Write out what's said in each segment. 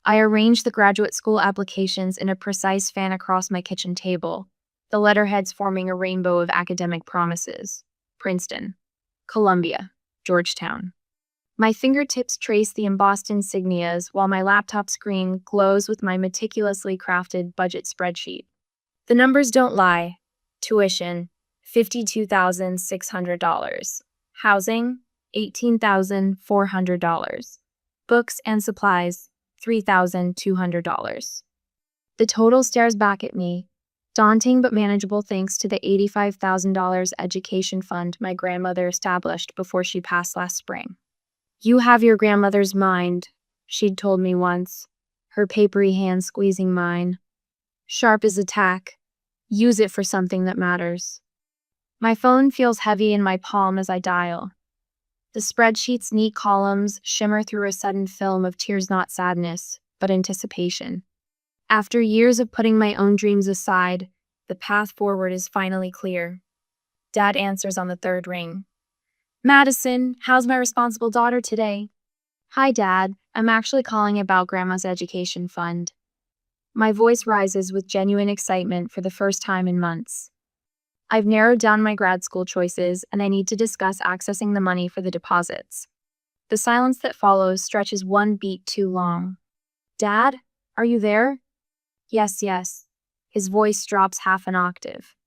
I arranged the graduate school applications in a precise fan across my kitchen table, the letterheads forming a rainbow of academic promises. Princeton, Columbia, Georgetown. My fingertips trace the embossed insignias while my laptop screen glows with my meticulously crafted budget spreadsheet. The numbers don't lie. Tuition, $52,600. Housing, $18,400. Books and supplies, $3,200. The total stares back at me, daunting but manageable thanks to the $85,000 education fund my grandmother established before she passed last spring. "You have your grandmother's mind," she'd told me once, her papery hand squeezing mine. "Sharp as a tack. Use it for something that matters." My phone feels heavy in my palm as I dial. The spreadsheet's neat columns shimmer through a sudden film of tears, not sadness, but anticipation. After years of putting my own dreams aside, the path forward is finally clear. Dad answers on the third ring. "Madison, how's my responsible daughter today?" "Hi, Dad. I'm actually calling about Grandma's education fund." My voice rises with genuine excitement for the first time in months. I've narrowed down my grad school choices, and I need to discuss accessing the money for the deposits. The silence that follows stretches one beat too long. "Dad, are you there?" Yes. His voice drops half an octave.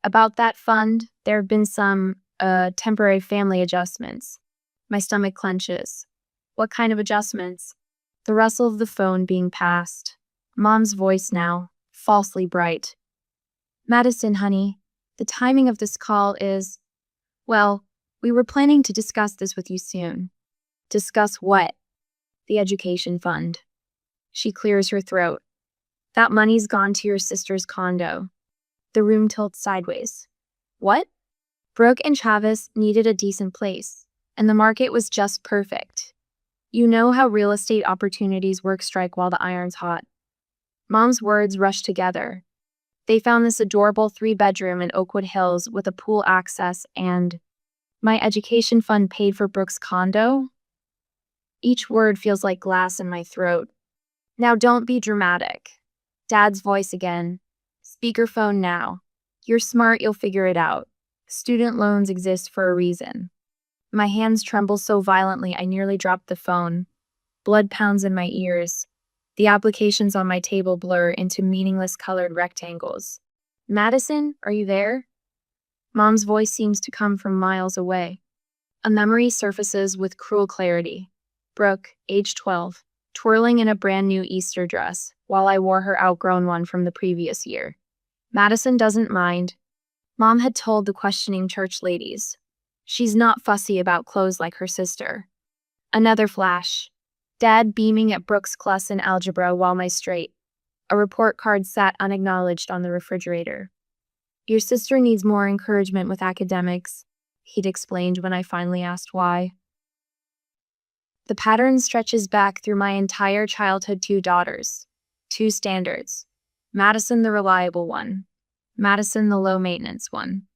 "About that fund, there have been some, temporary family adjustments." My stomach clenches. "What kind of adjustments?" The rustle of the phone being passed. Mom's voice now, falsely bright. "Madison, honey, the timing of this call is... Well, we were planning to discuss this with you soon." "Discuss what?" "The education fund." She clears her throat. "That money's gone to your sister's condo." The room tilts sideways. "What?" "Brooke and Travis needed a decent place, and the market was just perfect. You know how real estate opportunities work, strike while the iron's hot." Mom's words rush together. They found this adorable 3-bedroom in Oakwood Hills with a pool access, and my education fund paid for Brooke's condo? Each word feels like glass in my throat. "Now don't be dramatic." Dad's voice again. "Speakerphone now. You're smart, you'll figure it out. Student loans exist for a reason." My hands tremble so violently I nearly drop the phone. Blood pounds in my ears. The applications on my table blur into meaningless colored rectangles. "Madison, are you there?" Mom's voice seems to come from miles away. A memory surfaces with cruel clarity. Brooke, age 12, twirling in a brand new Easter dress, while I wore her outgrown one from the previous year. Madison doesn't mind. Mom had told the questioning church ladies. She's not fussy about clothes like her sister. Another flash. Dad beaming at Brooke's class in algebra while my straight. A report card sat unacknowledged on the refrigerator. "Your sister needs more encouragement with academics," he'd explained when I finally asked why. The pattern stretches back through my entire childhood. 2 daughters. 2 standards. Madison the reliable one. Madison the low-maintenance one.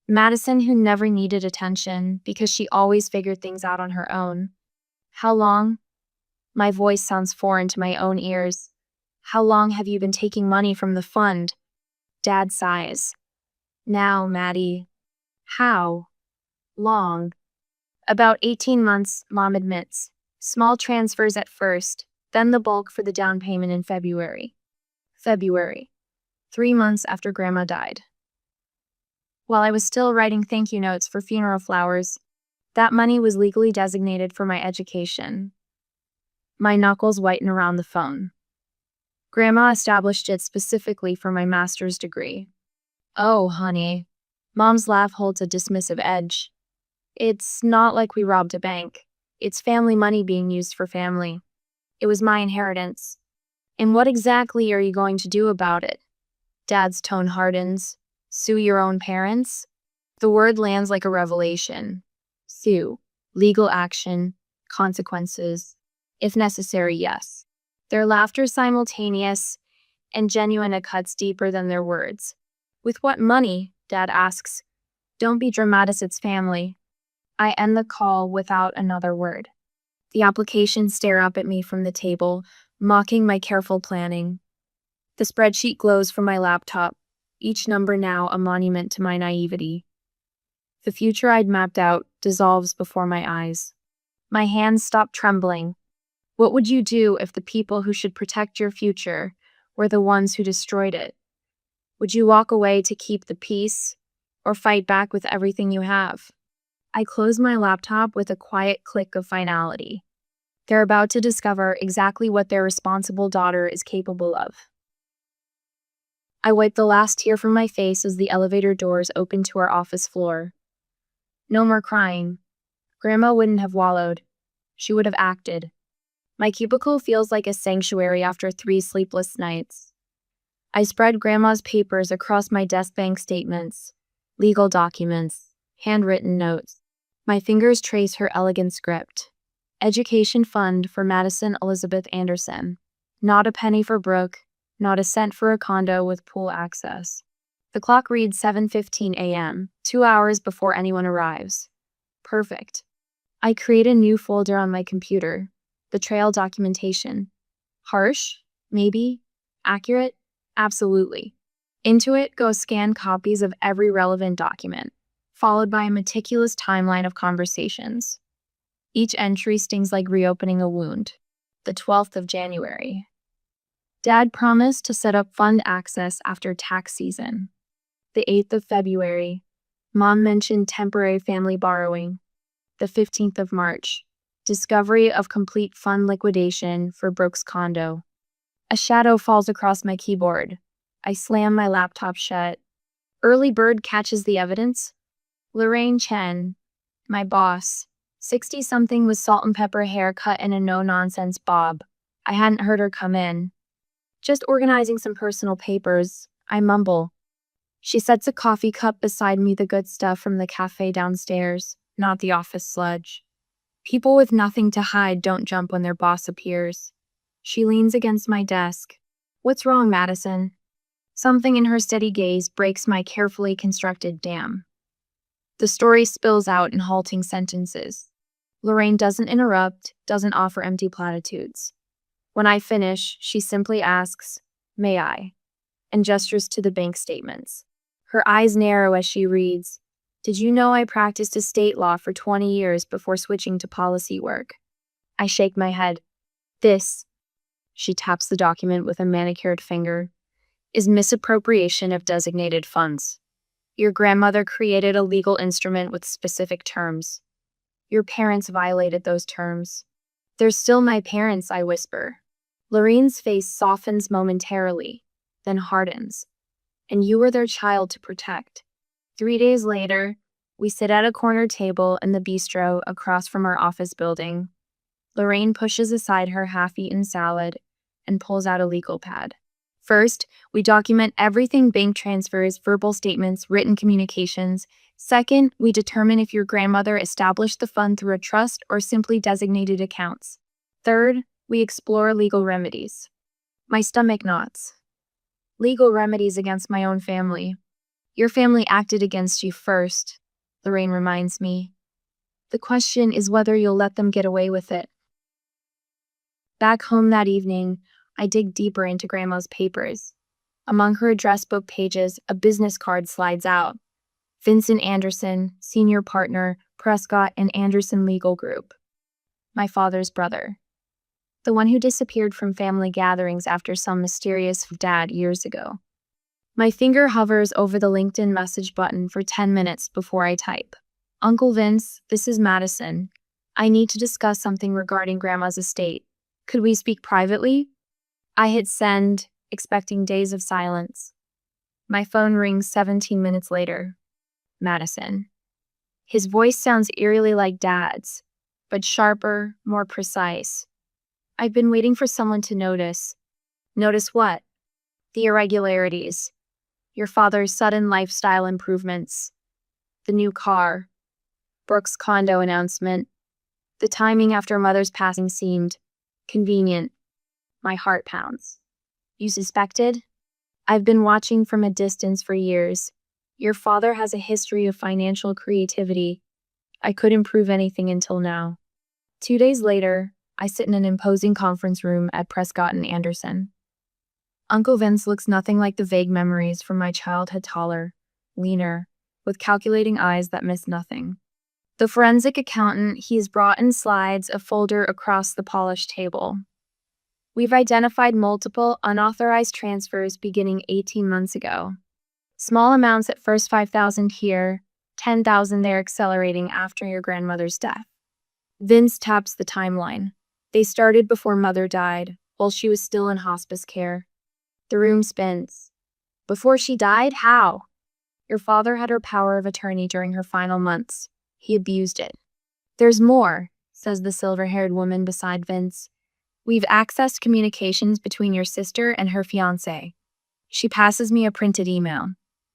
Madison who never needed attention because she always figured things out on her own. How long? My voice sounds foreign to my own ears. "How long have you been taking money from the fund?" Dad sighs. "Now, Maddie." "How long?" "About 18 months, Mom admits. Small transfers at first, then the bulk for the down payment in February. 3 months after Grandma died. While I was still writing thank you notes for funeral flowers, that money was legally designated for my education." My knuckles whiten around the phone. "Grandma established it specifically for my master's degree." "Oh, honey." Mom's laugh holds a dismissive edge. "It's not like we robbed a bank. It's family money being used for family. It was my inheritance." "And what exactly are you going to do about it?" Dad's tone hardens. "Sue your own parents?" The word lands like a revelation. Sue. Legal action. Consequences. If necessary, yes. Their laughter is simultaneous and genuine. It cuts deeper than their words. "With what money?" Dad asks. "Don't be dramatic, it's family." I end the call without another word. The applications stare up at me from the table, mocking my careful planning. The spreadsheet glows from my laptop, each number now a monument to my naivety. The future I'd mapped out dissolves before my eyes. My hands stop trembling. What would you do if the people who should protect your future were the ones who destroyed it? Would you walk away to keep the peace or fight back with everything you have? I close my laptop with a quiet click of finality. They're about to discover exactly what their responsible daughter is capable of. I wipe the last tear from my face as the elevator doors open to our office floor. No more crying. Grandma wouldn't have wallowed. She would have acted. My cubicle feels like a sanctuary after 3 sleepless nights. I spread Grandma's papers across my desk, bank statements, legal documents, handwritten notes. My fingers trace her elegant script. Education fund for Madison Elizabeth Anderson. Not a penny for Brooke, not a cent for a condo with pool access. The clock reads 7:15 a.m., 2 hours before anyone arrives. Perfect. I create a new folder on my computer. Betrayal documentation. Harsh? Maybe. Accurate? Absolutely. Into it go scanned copies of every relevant document, followed by a meticulous timeline of conversations. Each entry stings like reopening a wound. The 12th of January. Dad promised to set up fund access after tax season. The 8th of February. Mom mentioned temporary family borrowing. The 15th of March. Discovery of complete fund liquidation for Brooke's condo. A shadow falls across my keyboard. I slam my laptop shut. Early bird catches the evidence. Lorraine Chen, my boss, 60-something with salt and pepper haircut and a no-nonsense bob. I hadn't heard her come in. Just organizing some personal papers, I mumble. She sets a coffee cup beside me, the good stuff from the cafe downstairs, not the office sludge. People with nothing to hide don't jump when their boss appears. She leans against my desk. What's wrong, Madison? Something in her steady gaze breaks my carefully constructed dam. The story spills out in halting sentences. Lorraine doesn't interrupt, doesn't offer empty platitudes. When I finish, she simply asks, "May I?" and gestures to the bank statements. Her eyes narrow as she reads, "Did you know I practiced estate law for 20 years before switching to policy work?" I shake my head. This, she taps the document with a manicured finger, is misappropriation of designated funds. Your grandmother created a legal instrument with specific terms. Your parents violated those terms. They're still my parents, I whisper. Lorraine's face softens momentarily, then hardens. And you were their child to protect. 3 days later, we sit at a corner table in the bistro across from our office building. Lorraine pushes aside her half-eaten salad and pulls out a legal pad. First, we document everything: bank transfers, verbal statements, written communications. Second, we determine if your grandmother established the fund through a trust or simply designated accounts. Third, we explore legal remedies. My stomach knots. Legal remedies against my own family. Your family acted against you first, Lorraine reminds me. The question is whether you'll let them get away with it. Back home that evening, I dig deeper into Grandma's papers. Among her address book pages, a business card slides out. Vincent Anderson, senior partner, Prescott and Anderson Legal Group. My father's brother. The one who disappeared from family gatherings after some mysterious dad years ago. My finger hovers over the LinkedIn message button for 10 minutes before I type. Uncle Vince, this is Madison. I need to discuss something regarding Grandma's estate. Could we speak privately? I hit send, expecting days of silence. My phone rings 17 minutes later. Madison. His voice sounds eerily like Dad's, but sharper, more precise. I've been waiting for someone to notice. Notice what? The irregularities. Your father's sudden lifestyle improvements. The new car. Brooke's condo announcement. The timing after Mother's passing seemed convenient. My heart pounds. You suspected? I've been watching from a distance for years. Your father has a history of financial creativity. I couldn't prove anything until now. 2 days later, I sit in an imposing conference room at Prescott and Anderson. Uncle Vince looks nothing like the vague memories from my childhood, taller, leaner, with calculating eyes that miss nothing. The forensic accountant he's brought in slides a folder across the polished table. We've identified multiple unauthorized transfers beginning 18 months ago. Small amounts at first, 5,000 here, 10,000 there, accelerating after your grandmother's death. Vince taps the timeline. They started before Mother died, while she was still in hospice care. The room spins. Before she died? How? Your father had her power of attorney during her final months. He abused it. There's more, says the silver-haired woman beside Vince. We've accessed communications between your sister and her fiancé. She passes me a printed email.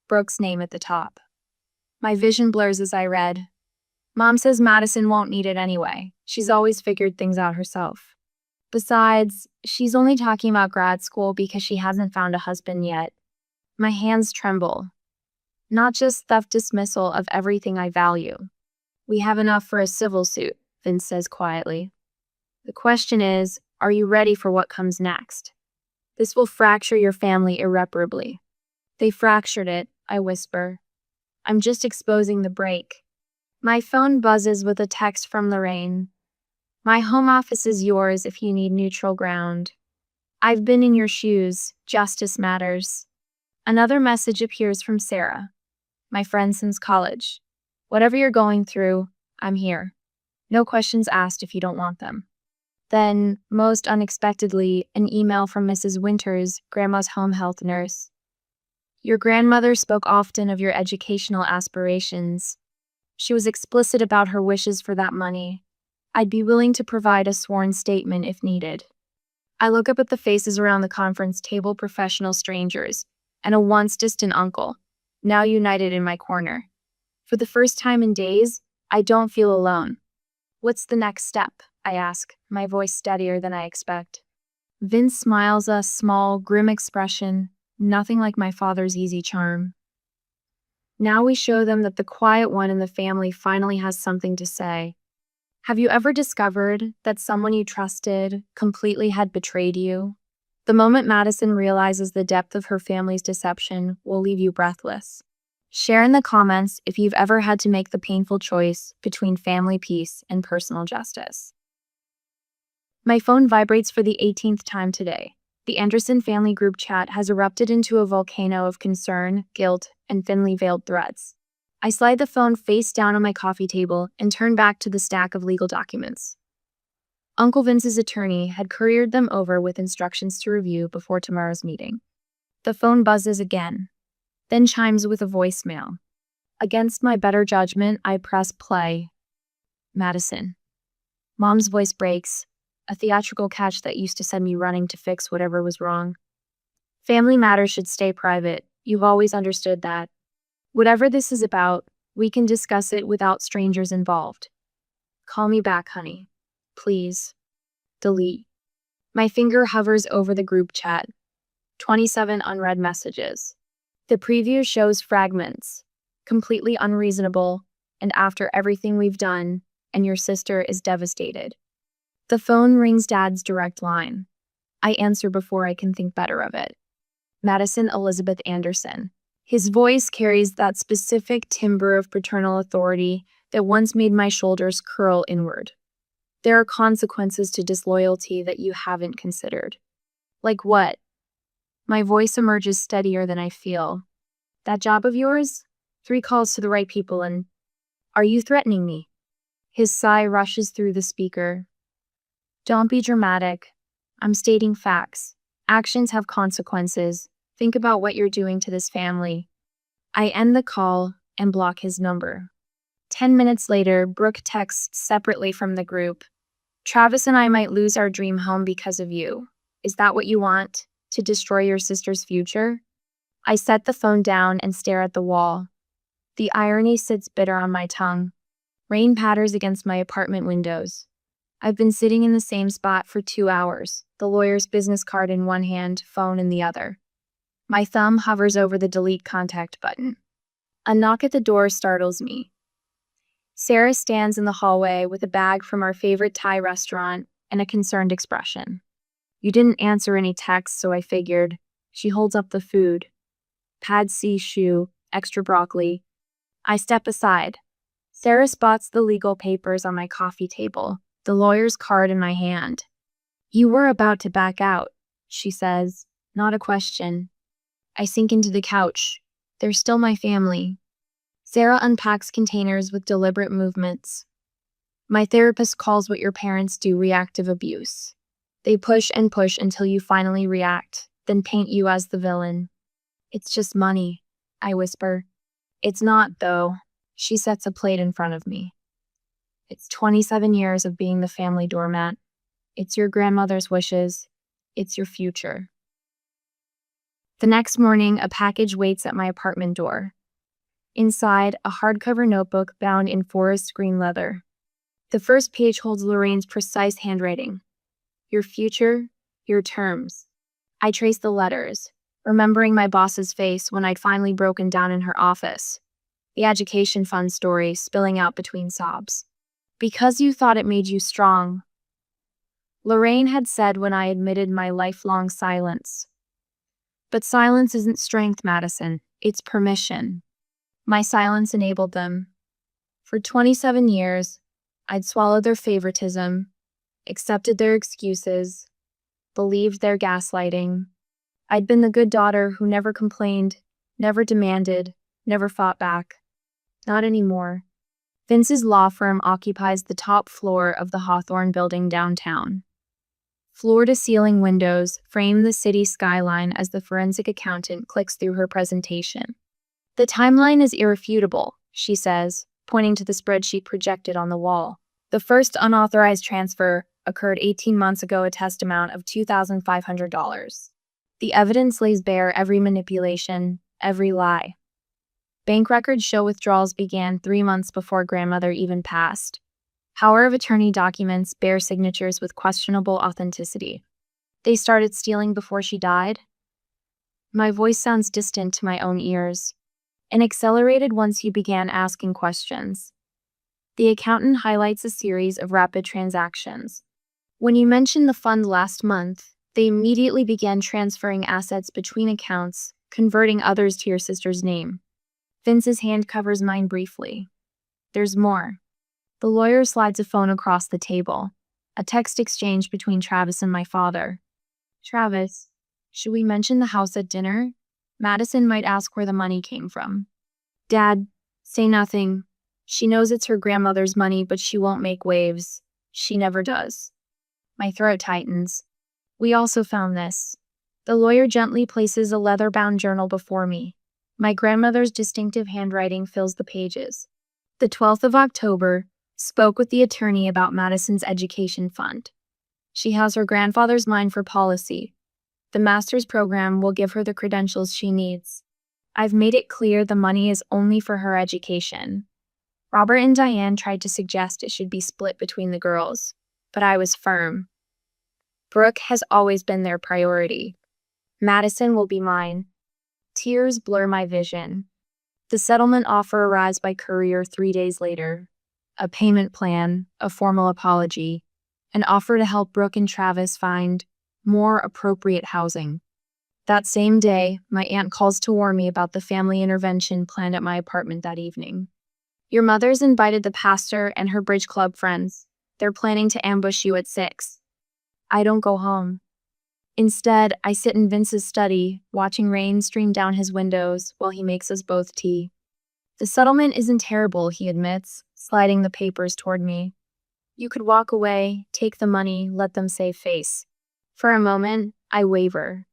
Brooke's name at the top. My vision blurs as I read. Mom says Madison won't need it anyway. She's always figured things out herself. Besides, she's only talking about grad school because she hasn't found a husband yet. My hands tremble. Not just theft dismissal of everything I value. We have enough for a civil suit, Vince says quietly. The question is, are you ready for what comes next? This will fracture your family irreparably. They fractured it, I whisper. I'm just exposing the break. My phone buzzes with a text from Lorraine. My home office is yours if you need neutral ground. I've been in your shoes. Justice matters. Another message appears from Sarah, my friend since college. Whatever you're going through, I'm here. No questions asked if you don't want them. Then, most unexpectedly, an email from Mrs. Winters, Grandma's home health nurse. Your grandmother spoke often of your educational aspirations. She was explicit about her wishes for that money. I'd be willing to provide a sworn statement if needed. I look up at the faces around the conference table, professional strangers, and a once distant uncle, now united in my corner. For the first time in days, I don't feel alone. What's the next step? I ask, my voice steadier than I expect. Vince smiles, a small, grim expression, nothing like my father's easy charm. Now we show them that the quiet one in the family finally has something to say. Have you ever discovered that someone you trusted completely had betrayed you? The moment Madison realizes the depth of her family's deception will leave you breathless. Share in the comments if you've ever had to make the painful choice between family peace and personal justice. My phone vibrates for the 18th time today. The Anderson family group chat has erupted into a volcano of concern, guilt, and thinly veiled threats. I slide the phone face down on my coffee table and turn back to the stack of legal documents. Uncle Vince's attorney had couriered them over with instructions to review before tomorrow's meeting. The phone buzzes again, then chimes with a voicemail. Against my better judgment, I press play. Madison. Mom's voice breaks, a theatrical catch that used to send me running to fix whatever was wrong. Family matters should stay private. You've always understood that. Whatever this is about, we can discuss it without strangers involved. Call me back, honey. Please. Delete. My finger hovers over the group chat. 27 unread messages. The preview shows fragments, completely unreasonable, and after everything we've done, and your sister is devastated. The phone rings Dad's direct line. I answer before I can think better of it. Madison Elizabeth Anderson. His voice carries that specific timbre of paternal authority that once made my shoulders curl inward. There are consequences to disloyalty that you haven't considered. Like what? My voice emerges steadier than I feel. That job of yours? 3 calls to the right people and... Are you threatening me? His sigh rushes through the speaker. Don't be dramatic. I'm stating facts. Actions have consequences. Think about what you're doing to this family. I end the call and block his number. 10 minutes later, Brooke texts separately from the group. Travis and I might lose our dream home because of you. Is that what you want? To destroy your sister's future? I set the phone down and stare at the wall. The irony sits bitter on my tongue. Rain patters against my apartment windows. I've been sitting in the same spot for 2 hours, the lawyer's business card in one hand, phone in the other. My thumb hovers over the delete contact button. A knock at the door startles me. Sarah stands in the hallway with a bag from our favorite Thai restaurant and a concerned expression. You didn't answer any texts, so I figured. She holds up the food. Pad C shoe, extra broccoli. I step aside. Sarah spots the legal papers on my coffee table, the lawyer's card in my hand. You were about to back out, she says, not a question. I sink into the couch. They're still my family. Sarah unpacks containers with deliberate movements. My therapist calls what your parents do reactive abuse. They push and push until you finally react, then paint you as the villain. It's just money, I whisper. It's not, though. She sets a plate in front of me. It's 27 years of being the family doormat. It's your grandmother's wishes. It's your future. The next morning, a package waits at my apartment door. Inside, a hardcover notebook bound in forest green leather. The first page holds Lorraine's precise handwriting. Your future, your terms. I trace the letters, remembering my boss's face when I'd finally broken down in her office. The education fund story spilling out between sobs. Because you thought it made you strong, Lorraine had said when I admitted my lifelong silence. But silence isn't strength, Madison. It's permission. My silence enabled them. For 27 years, I'd swallowed their favoritism, accepted their excuses, believed their gaslighting. I'd been the good daughter who never complained, never demanded, never fought back. Not anymore. Vince's law firm occupies the top floor of the Hawthorne building downtown. Floor-to-ceiling windows frame the city skyline as the forensic accountant clicks through her presentation. The timeline is irrefutable, she says, pointing to the spreadsheet projected on the wall. The first unauthorized transfer occurred 18 months ago, a test amount of $2,500. The evidence lays bare every manipulation, every lie. Bank records show withdrawals began 3 months before grandmother even passed. Power of attorney documents bear signatures with questionable authenticity. They started stealing before she died? My voice sounds distant to my own ears, and accelerated once you began asking questions. The accountant highlights a series of rapid transactions. When you mentioned the fund last month, they immediately began transferring assets between accounts, converting others to your sister's name. Vince's hand covers mine briefly. There's more. The lawyer slides a phone across the table, a text exchange between Travis and my father. Travis, should we mention the house at dinner? Madison might ask where the money came from. Dad, say nothing. She knows it's her grandmother's money, but she won't make waves. She never does. My throat tightens. We also found this. The lawyer gently places a leather-bound journal before me. My grandmother's distinctive handwriting fills the pages. The 12th of October, spoke with the attorney about Madison's education fund. She has her grandfather's mind for policy. The master's program will give her the credentials she needs. I've made it clear the money is only for her education. Robert and Diane tried to suggest it should be split between the girls, but I was firm. Brooke has always been their priority. Madison will be mine. Tears blur my vision. The settlement offer arrives by courier 3 days later. A payment plan, a formal apology, an offer to help Brooke and Travis find more appropriate housing. That same day, my aunt calls to warn me about the family intervention planned at my apartment that evening. Your mother's invited the pastor and her bridge club friends. They're planning to ambush you at 6. I don't go home. Instead, I sit in Vince's study, watching rain stream down his windows while he makes us both tea. The settlement isn't terrible, he admits, sliding the papers toward me. You could walk away, take the money, let them save face. For a moment, I waver.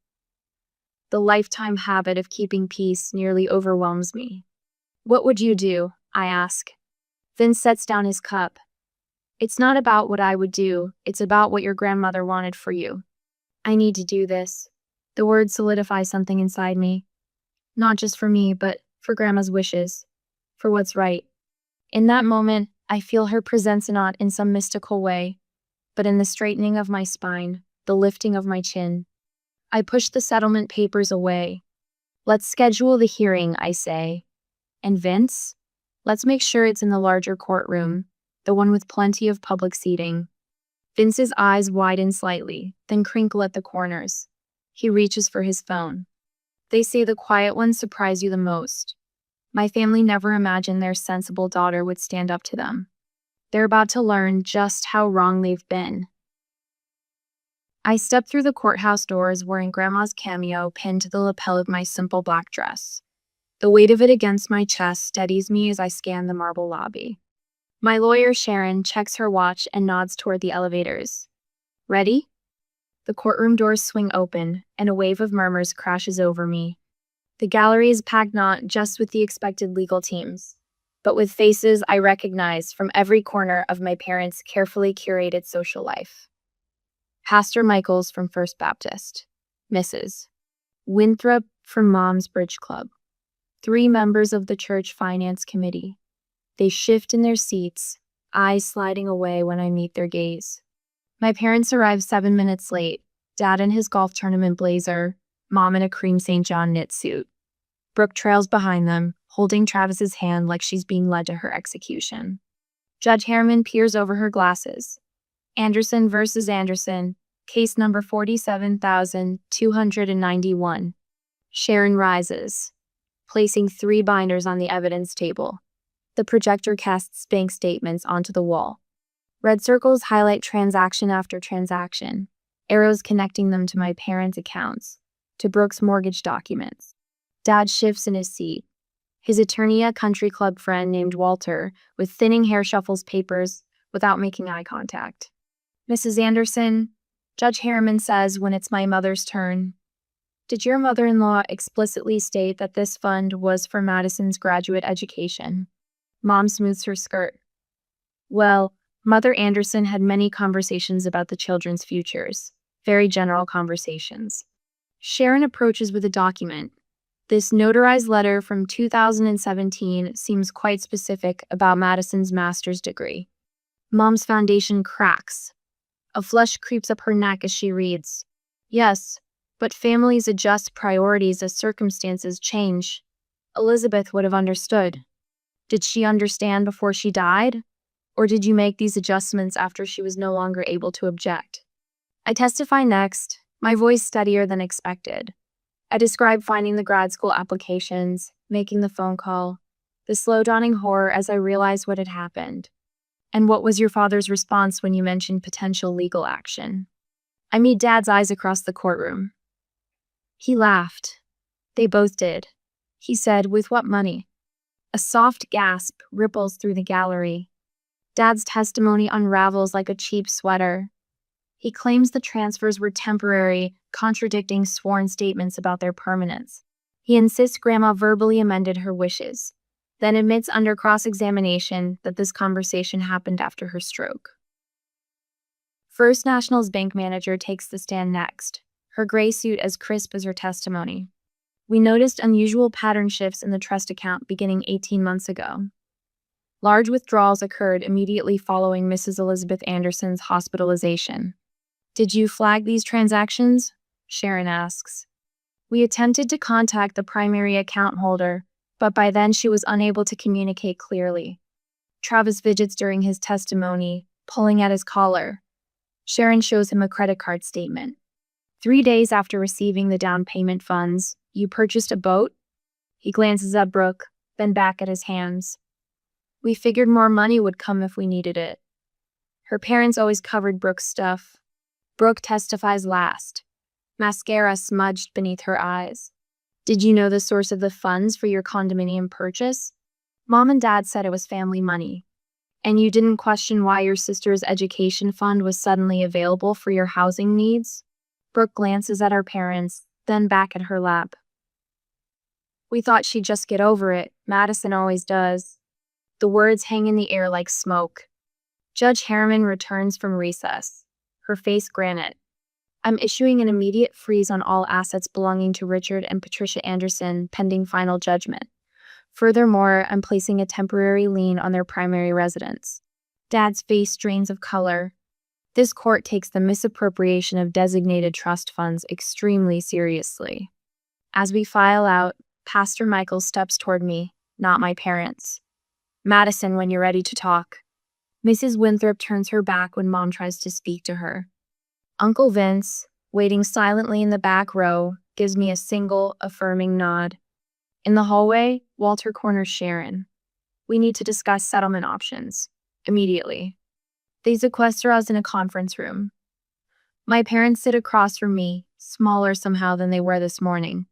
The lifetime habit of keeping peace nearly overwhelms me. What would you do? I ask. Vince sets down his cup. It's not about what I would do, it's about what your grandmother wanted for you. I need to do this. The words solidify something inside me. Not just for me, but for Grandma's wishes. For what's right. In that moment, I feel her presence not in some mystical way, but in the straightening of my spine, the lifting of my chin. I push the settlement papers away. Let's schedule the hearing, I say. And Vince? Let's make sure it's in the larger courtroom, the one with plenty of public seating. Vince's eyes widen slightly, then crinkle at the corners. He reaches for his phone. They say the quiet ones surprise you the most. My family never imagined their sensible daughter would stand up to them. They're about to learn just how wrong they've been. I step through the courthouse doors wearing Grandma's cameo pinned to the lapel of my simple black dress. The weight of it against my chest steadies me as I scan the marble lobby. My lawyer, Sharon, checks her watch and nods toward the elevators. Ready? The courtroom doors swing open, and a wave of murmurs crashes over me. The gallery is packed not just with the expected legal teams, but with faces I recognize from every corner of my parents' carefully curated social life. Pastor Michaels from First Baptist, Mrs. Winthrop from Mom's Bridge Club, 3 members of the church finance committee. They shift in their seats, eyes sliding away when I meet their gaze. My parents arrive 7 minutes late, Dad in his golf tournament blazer, Mom in a cream St. John knit suit. Brooke trails behind them, holding Travis's hand like she's being led to her execution. Judge Harriman peers over her glasses. Anderson versus Anderson, case number 47,291. Sharon rises, placing 3 binders on the evidence table. The projector casts bank statements onto the wall. Red circles highlight transaction after transaction, arrows connecting them to my parents' accounts, to Brooke's mortgage documents. Dad shifts in his seat. His attorney, a country club friend named Walter, with thinning hair, shuffles papers without making eye contact. Mrs. Anderson, Judge Harriman says when it's my mother's turn, did your mother-in-law explicitly state that this fund was for Madison's graduate education? Mom smooths her skirt. Well, Mother Anderson had many conversations about the children's futures, very general conversations. Sharon approaches with a document. This notarized letter from 2017 seems quite specific about Madison's master's degree. Mom's foundation cracks. A flush creeps up her neck as she reads. Yes, but families adjust priorities as circumstances change. Elizabeth would have understood. Did she understand before she died? Or did you make these adjustments after she was no longer able to object? I testify next, my voice steadier than expected. I describe finding the grad school applications, making the phone call, the slow dawning horror as I realized what had happened. And what was your father's response when you mentioned potential legal action? I meet Dad's eyes across the courtroom. He laughed. They both did. He said, with what money? A soft gasp ripples through the gallery. Dad's testimony unravels like a cheap sweater. He claims the transfers were temporary, contradicting sworn statements about their permanence. He insists Grandma verbally amended her wishes, then admits under cross-examination that this conversation happened after her stroke. First National's bank manager takes the stand next, her gray suit as crisp as her testimony. We noticed unusual pattern shifts in the trust account beginning 18 months ago. Large withdrawals occurred immediately following Mrs. Elizabeth Anderson's hospitalization. Did you flag these transactions? Sharon asks. We attempted to contact the primary account holder, but by then she was unable to communicate clearly. Travis fidgets during his testimony, pulling at his collar. Sharon shows him a credit card statement. 3 days after receiving the down payment funds, you purchased a boat? He glances at Brooke, then back at his hands. We figured more money would come if we needed it. Her parents always covered Brooke's stuff. Brooke testifies last, mascara smudged beneath her eyes. Did you know the source of the funds for your condominium purchase? Mom and Dad said it was family money. And you didn't question why your sister's education fund was suddenly available for your housing needs? Brooke glances at her parents, then back at her lap. We thought she'd just get over it. Madison always does. The words hang in the air like smoke. Judge Harriman returns from recess, her face granite. I'm issuing an immediate freeze on all assets belonging to Richard and Patricia Anderson pending final judgment. Furthermore, I'm placing a temporary lien on their primary residence. Dad's face drains of color. This court takes the misappropriation of designated trust funds extremely seriously. As we file out, Pastor Michael steps toward me, not my parents. Madison, when you're ready to talk. Mrs. Winthrop turns her back when Mom tries to speak to her. Uncle Vince, waiting silently in the back row, gives me a single, affirming nod. In the hallway, Walter corners Sharon. We need to discuss settlement options. Immediately. They sequester us in a conference room. My parents sit across from me, smaller somehow than they were this morning.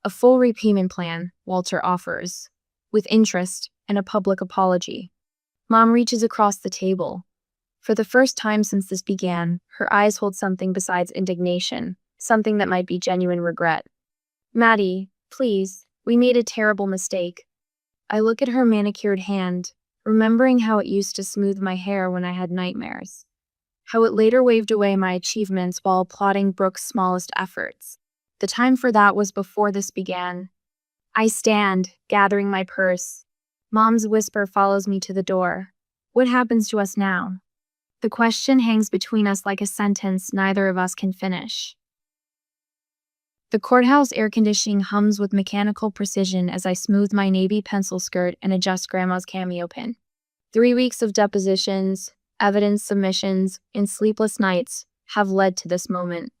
A full repayment plan, Walter offers, with interest and a public apology. Mom reaches across the table. For the first time since this began, her eyes hold something besides indignation, something that might be genuine regret. Maddie, please, we made a terrible mistake. I look at her manicured hand, remembering how it used to smooth my hair when I had nightmares. How it later waved away my achievements while applauding Brooke's smallest efforts. The time for that was before this began. I stand, gathering my purse. Mom's whisper follows me to the door. What happens to us now? The question hangs between us like a sentence neither of us can finish. The courthouse air conditioning hums with mechanical precision as I smooth my navy pencil skirt and adjust Grandma's cameo pin. 3 weeks of depositions, evidence submissions, and sleepless nights have led to this moment.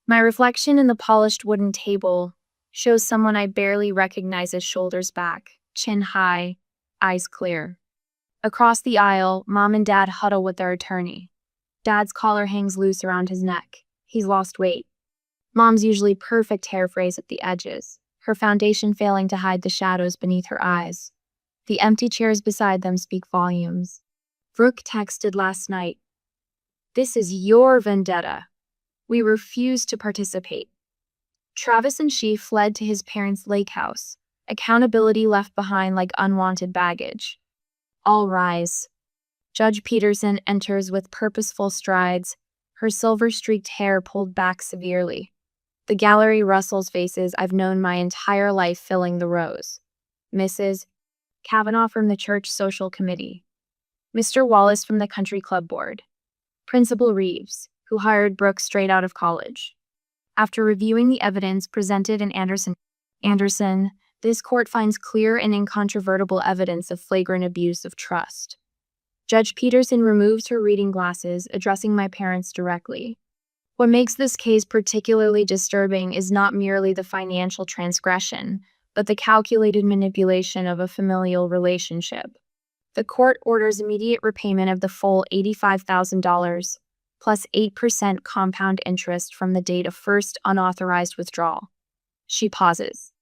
My reflection in the polished wooden table shows someone I barely recognize as shoulders back, chin high, eyes clear. Across the aisle, Mom and Dad huddle with their attorney. Dad's collar hangs loose around his neck. He's lost weight. Mom's usually perfect hair phrase at the edges, her foundation failing to hide the shadows beneath her eyes. The empty chairs beside them speak volumes. Brooke texted last night. This is your vendetta. We refuse to participate. Travis and she fled to his parents' lake house, accountability left behind like unwanted baggage. All rise. Judge Peterson enters with purposeful strides, her silver-streaked hair pulled back severely. The gallery rustles faces I've known my entire life filling the rows. Mrs. Kavanaugh from the church social committee. Mr. Wallace from the country club board. Principal Reeves, who hired Brooke straight out of college. After reviewing the evidence presented in Anderson, this court finds clear and incontrovertible evidence of flagrant abuse of trust. Judge Peterson removes her reading glasses, addressing my parents directly. What makes this case particularly disturbing is not merely the financial transgression, but the calculated manipulation of a familial relationship. The court orders immediate repayment of the full $85,000, plus 8% compound interest from the date of first unauthorized withdrawal. She pauses.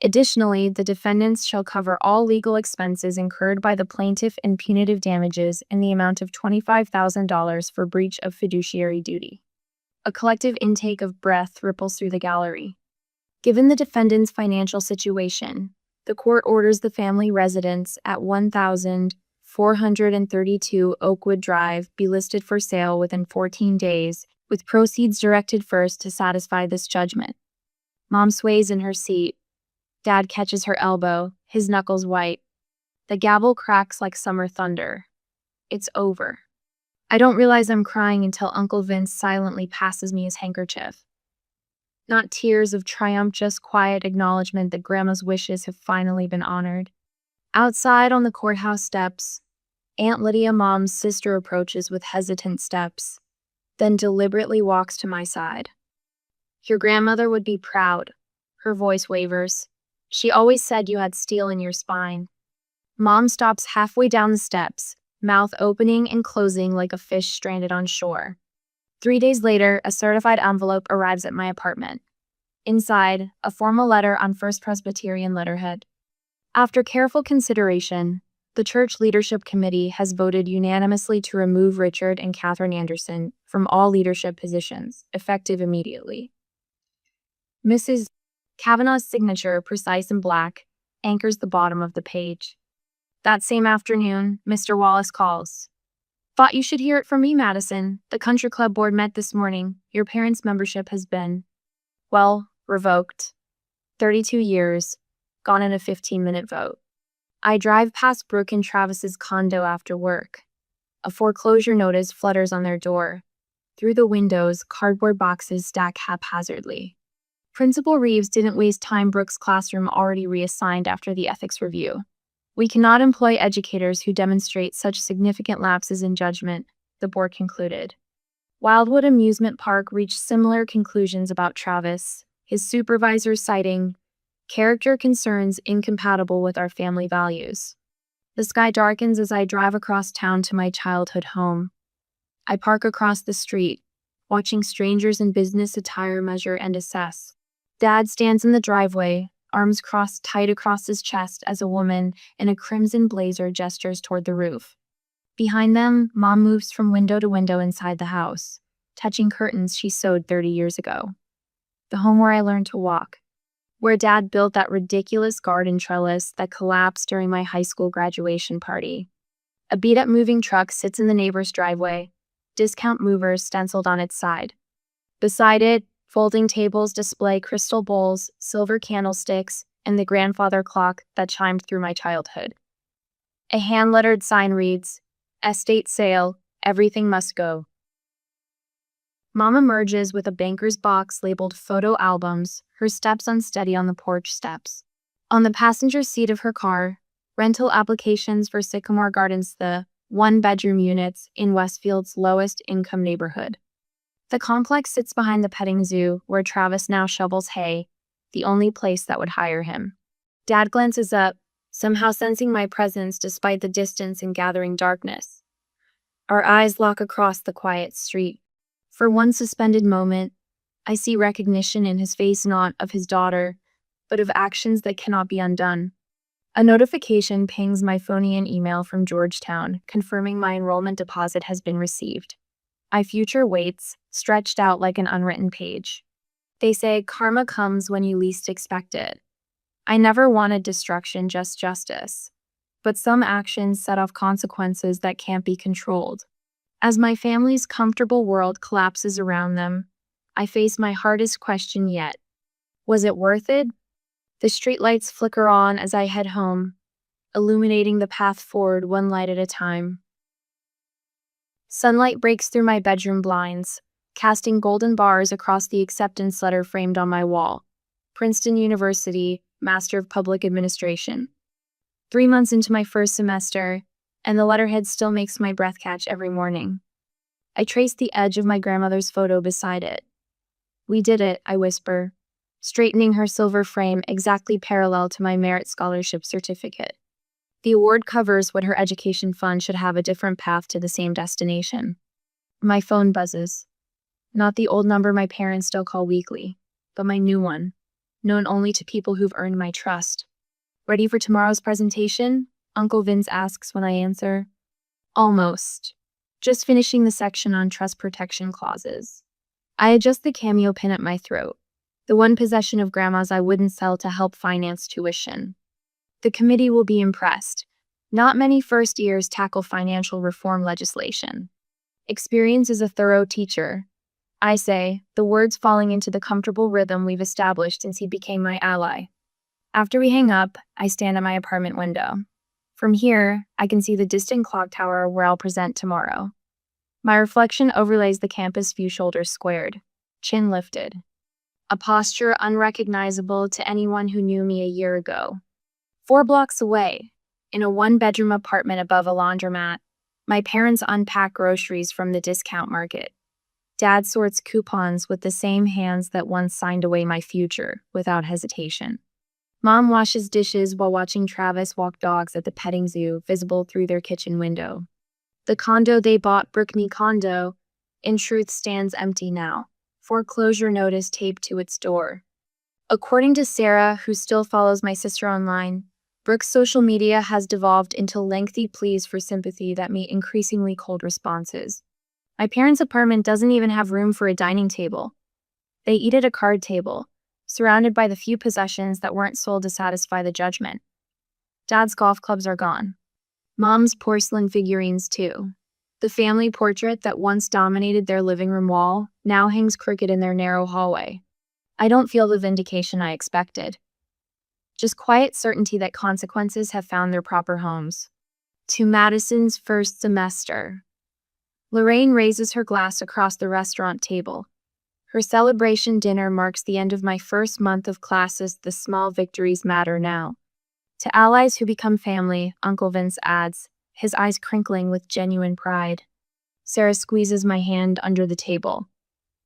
Additionally, the defendants shall cover all legal expenses incurred by the plaintiff and punitive damages in the amount of $25,000 for breach of fiduciary duty. A collective intake of breath ripples through the gallery. Given the defendant's financial situation, the court orders the family residence at 1,432 Oakwood Drive be listed for sale within 14 days, with proceeds directed first to satisfy this judgment. Mom sways in her seat. Dad catches her elbow, his knuckles white. The gavel cracks like summer thunder. It's over. I don't realize I'm crying until Uncle Vince silently passes me his handkerchief. Not tears of triumph, just quiet acknowledgement that Grandma's wishes have finally been honored. Outside on the courthouse steps, Aunt Lydia, Mom's sister, approaches with hesitant steps, then deliberately walks to my side. Your grandmother would be proud. Her voice wavers. She always said you had steel in your spine. Mom stops halfway down the steps, mouth opening and closing like a fish stranded on shore. 3 days later, a certified envelope arrives at my apartment. Inside, a formal letter on First Presbyterian letterhead. After careful consideration, the church leadership committee has voted unanimously to remove Richard and Catherine Anderson from all leadership positions, effective immediately. Mrs. Kavanaugh's signature, precise and black, anchors the bottom of the page. That same afternoon, Mr. Wallace calls. Thought you should hear it from me, Madison. The country club board met this morning. Your parents' membership has been, well, revoked. 32 years, gone in a 15-minute vote. I drive past Brooke and Travis's condo after work. A foreclosure notice flutters on their door. Through the windows, cardboard boxes stack haphazardly. Principal Reeves didn't waste time. Brooke's classroom already reassigned after the ethics review. We cannot employ educators who demonstrate such significant lapses in judgment, the board concluded. Wildwood Amusement Park reached similar conclusions about Travis, his supervisor citing character concerns incompatible with our family values. The sky darkens as I drive across town to my childhood home. I park across the street, watching strangers in business attire measure and assess. Dad stands in the driveway, arms crossed tight across his chest as a woman in a crimson blazer gestures toward the roof. Behind them, Mom moves from window to window inside the house, touching curtains she sewed 30 years ago. The home where I learned to walk, where Dad built that ridiculous garden trellis that collapsed during my high school graduation party. A beat-up moving truck sits in the neighbor's driveway, discount movers stenciled on its side. Beside it, folding tables display crystal bowls, silver candlesticks, and the grandfather clock that chimed through my childhood. A hand-lettered sign reads, "Estate sale, everything must go." Mom emerges with a banker's box labeled photo albums, her steps unsteady on the porch steps. On the passenger seat of her car, rental applications for Sycamore Gardens, the one-bedroom units in Westfield's lowest income neighborhood. The complex sits behind the petting zoo where Travis now shovels hay, the only place that would hire him. Dad glances up, somehow sensing my presence despite the distance and gathering darkness. Our eyes lock across the quiet street. For one suspended moment, I see recognition in his face, not of his daughter, but of actions that cannot be undone. A notification pings my phone an email from Georgetown, confirming my enrollment deposit has been received. My future waits, stretched out like an unwritten page. They say karma comes when you least expect it. I never wanted destruction, just justice. But some actions set off consequences that can't be controlled. As my family's comfortable world collapses around them, I face my hardest question yet. Was it worth it? The streetlights flicker on as I head home, illuminating the path forward one light at a time. Sunlight breaks through my bedroom blinds, casting golden bars across the acceptance letter framed on my wall. Princeton University, Master of Public Administration. 3 months into my first semester, and the letterhead still makes my breath catch every morning. I trace the edge of my grandmother's photo beside it. "We did it," I whisper, straightening her silver frame exactly parallel to my merit scholarship certificate. The award covers what her education fund should have a different path to the same destination. My phone buzzes. Not the old number my parents still call weekly, but my new one, known only to people who've earned my trust. "Ready for tomorrow's presentation?" Uncle Vince asks when I answer. "Almost. Just finishing the section on trust protection clauses." I adjust the cameo pin at my throat, the one possession of Grandma's I wouldn't sell to help finance tuition. The committee will be impressed. Not many first years tackle financial reform legislation. Experience is a thorough teacher, I say, the words falling into the comfortable rhythm we've established since he became my ally. After we hang up, I stand at my apartment window. From here, I can see the distant clock tower where I'll present tomorrow. My reflection overlays the campus view, shoulders squared, chin lifted. A posture unrecognizable to anyone who knew me a year ago. 4 blocks away, in a one-bedroom apartment above a laundromat, my parents unpack groceries from the discount market. Dad sorts coupons with the same hands that once signed away my future, without hesitation. Mom washes dishes while watching Travis walk dogs at the petting zoo, visible through their kitchen window. The condo they bought, Brookney Condo, in truth stands empty now, foreclosure notice taped to its door. According to Sarah, who still follows my sister online, Brooke's social media has devolved into lengthy pleas for sympathy that meet increasingly cold responses. My parents' apartment doesn't even have room for a dining table. They eat at a card table, surrounded by the few possessions that weren't sold to satisfy the judgment. Dad's golf clubs are gone. Mom's porcelain figurines, too. The family portrait that once dominated their living room wall now hangs crooked in their narrow hallway. I don't feel the vindication I expected. Just quiet certainty that consequences have found their proper homes. To Madison's first semester. Lorraine raises her glass across the restaurant table. Her celebration dinner marks the end of my first month of classes. The small victories matter now. To allies who become family, Uncle Vince adds, his eyes crinkling with genuine pride. Sarah squeezes my hand under the table.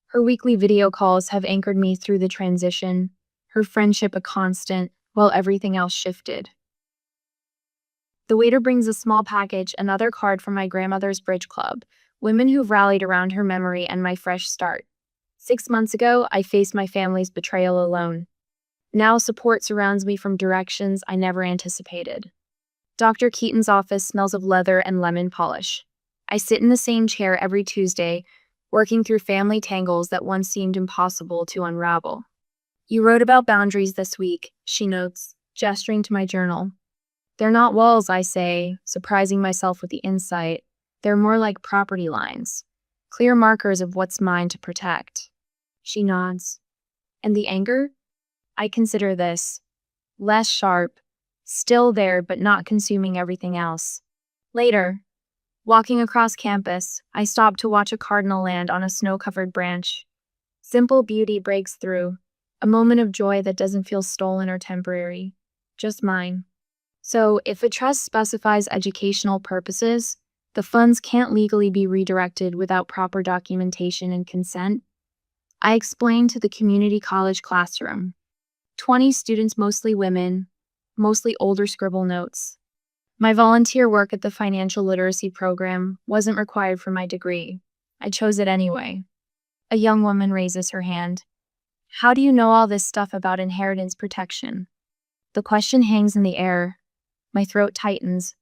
Her weekly video calls have anchored me through the transition, her friendship a constant, while everything else shifted. The waiter brings a small package, another card from my grandmother's bridge club, women who've rallied around her memory and my fresh start. 6 months ago, I faced my family's betrayal alone. Now support surrounds me from directions I never anticipated. Dr. Keaton's office smells of leather and lemon polish. I sit in the same chair every Tuesday, working through family tangles that once seemed impossible to unravel. You wrote about boundaries this week, she notes, gesturing to my journal. They're not walls, I say, surprising myself with the insight. They're more like property lines, clear markers of what's mine to protect. She nods. And the anger? I consider this less sharp, still there but not consuming everything else. Later, walking across campus, I stop to watch a cardinal land on a snow-covered branch. Simple beauty breaks through, a moment of joy that doesn't feel stolen or temporary, just mine. So, if a trust specifies educational purposes, the funds can't legally be redirected without proper documentation and consent. I explain to the community college classroom. 20 students, mostly women, mostly older, scribble notes. My volunteer work at the financial literacy program wasn't required for my degree. I chose it anyway. A young woman raises her hand. How do you know all this stuff about inheritance protection? The question hangs in the air. My throat tightens.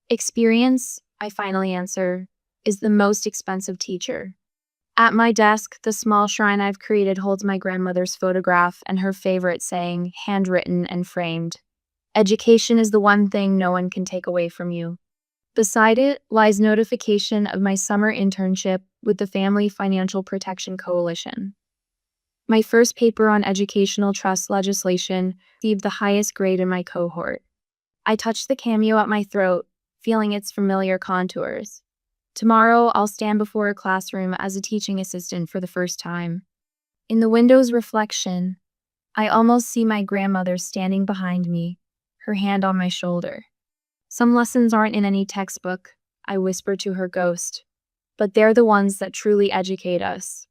Experience, I finally answer, is the most expensive teacher. At my desk, the small shrine I've created holds my grandmother's photograph and her favorite saying, handwritten and framed. Education is the one thing no one can take away from you. Beside it lies notification of my summer internship with the Family Financial Protection Coalition. My first paper on educational trust legislation received the highest grade in my cohort. I touch the cameo at my throat, feeling its familiar contours. Tomorrow, I'll stand before a classroom as a teaching assistant for the first time. In the window's reflection, I almost see my grandmother standing behind me, her hand on my shoulder. Some lessons aren't in any textbook, I whisper to her ghost, but they're the ones that truly educate us.